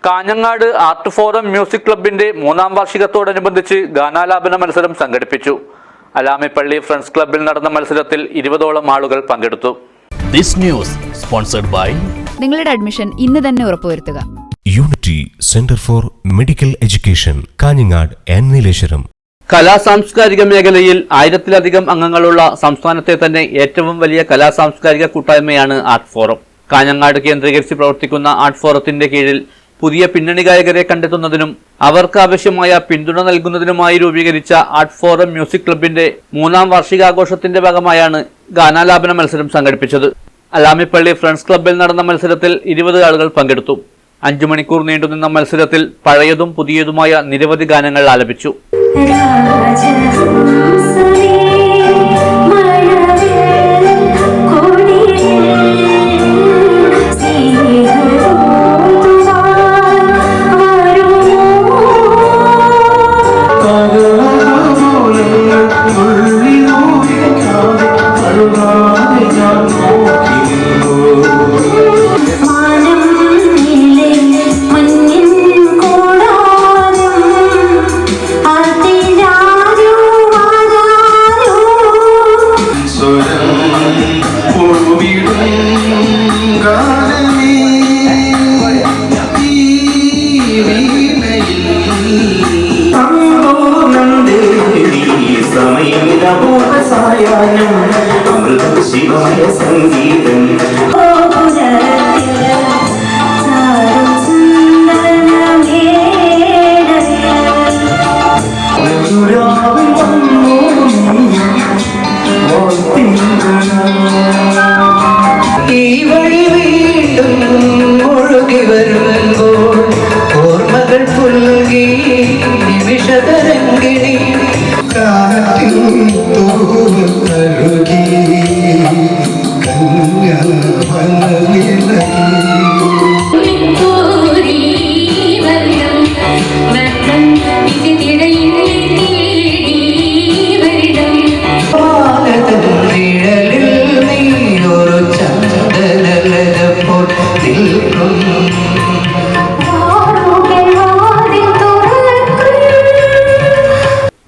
Kanhangad art forum music ക്ലബിന്റെ 3ാം വാർഷികത്തോടനുബന്ധിച്ച് ഗാനാലാപന മത്സരം സംഘടിപ്പിച്ചു. അലാമിപ്പള്ളി ഫ്രണ്ട്സ് ക്ലബിൽ നടന്ന മത്സരത്തിൽ 20ഓളം ആളുകൾ പങ്കെടുത്തു. This news sponsored by നിങ്ങളുടെ അഡ്മിഷൻ ഇന്ന് തന്നെ ഉറപ്പുവരുത്തുക. Unity centre for medical education, Kanhangad and Nileshwaram. കലാസാംസ്കാരിക മേഖലയിൽ 1000-ലധികം അംഗങ്ങളുള്ള സംസ്ഥാനത്തെ തന്നെ ഏറ്റവും വലിയ കലാസാംസ്കാരിക കൂട്ടായ്മയാണ് ആർട്ട് ഫോറം. കാഞ്ഞങ്ങാട് കേന്ദ്രീകരിച്ച് പ്രവർത്തിക്കുന്ന ആർട്ട് ഫോറത്തിന്റെ കീഴിൽ പുതിയ പിന്നണി ഗായകരെ കണ്ടെത്തുന്നതിനും അവർക്ക് ആവശ്യമായ പിന്തുണ നൽകുന്നതിനുമായി രൂപീകരിച്ച ആർട്ട് ഫോറം മ്യൂസിക് ക്ലബിന്റെ 3ാം വാർഷികാഘോഷത്തിന്റെ ഭാഗമായാണ് ഗാനാലാപന മത്സരം സംഘടിപ്പിച്ചത്. അലാമിപ്പള്ളി ഫ്രണ്ട്സ് ക്ലബിൽ നടന്ന മത്സരത്തിൽ 20 ആളുകൾ പങ്കെടുത്തു. 5 മണിക്കൂർ നീണ്ടുനിന്ന മത്സരത്തിൽ പഴയതും പുതിയതുമായ നിരവധി ഗാനങ്ങൾ ആലപിച്ചു. ശിവായ സംഗീതം ഈ വഴി വീണ്ടും ഒഴുകി വരുമ്പോൾ ഓർമ്മകൾ പുൽകി നിമിഷതരംഗിണി കാറ്റിൽ തൂവരുകി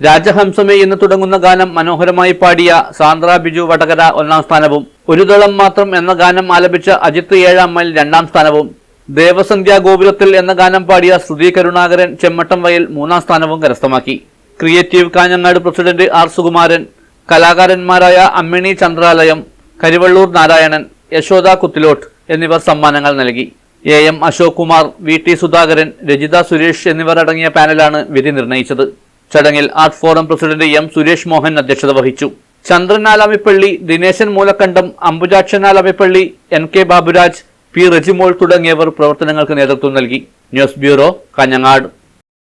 രാജഹംസമേ എന്ന് തുടങ്ങുന്ന ഗാനം മനോഹരമായി പാടിയ സാന്ദ്ര ബിജു വടകര 1ാം സ്ഥാനവും, ഒരു ദളം മാത്രം എന്ന ഗാനം ആലപിച്ച അജിത്ത് 7ാം മൈൽ 2ാം സ്ഥാനവും, ദേവസന്ധ്യ ഗോപുരത്തിൽ എന്ന ഗാനം പാടിയ ശ്രുതി കരുണാകരൻ ചെമ്മട്ടം വയൽ 3ാം സ്ഥാനവും കരസ്ഥമാക്കി. Creative Kanhangad president R Sukumaran, കലാകാരന്മാരായ അമ്മിണി ചന്ദ്രാലയം, കരിവള്ളൂർ നാരായണൻ, യശോദ കുത്തിലോട്ട് എന്നിവർ സമ്മാനങ്ങൾ നൽകി. AM അശോക് കുമാർ, VT സുധാകരൻ, രജിത സുരേഷ് എന്നിവർ അടങ്ങിയ പാനലാണ് വിധി നിർണയിച്ചത്. ചടങ്ങിൽ art forum president M Suresh Mohan അധ്യക്ഷത വഹിച്ചു. ചന്ദ്രൻ ആലാമിപ്പള്ളി, ദിനേശൻ മൂലക്കണ്ടം, അംബുജാക്ഷൻ ആലാമിപ്പള്ളി, NK ബാബുരാജ്, P റജിമോൾ തുടങ്ങിയവർ പ്രവർത്തനങ്ങൾക്ക് നേതൃത്വം നൽകി. News bureau, Kanhangad.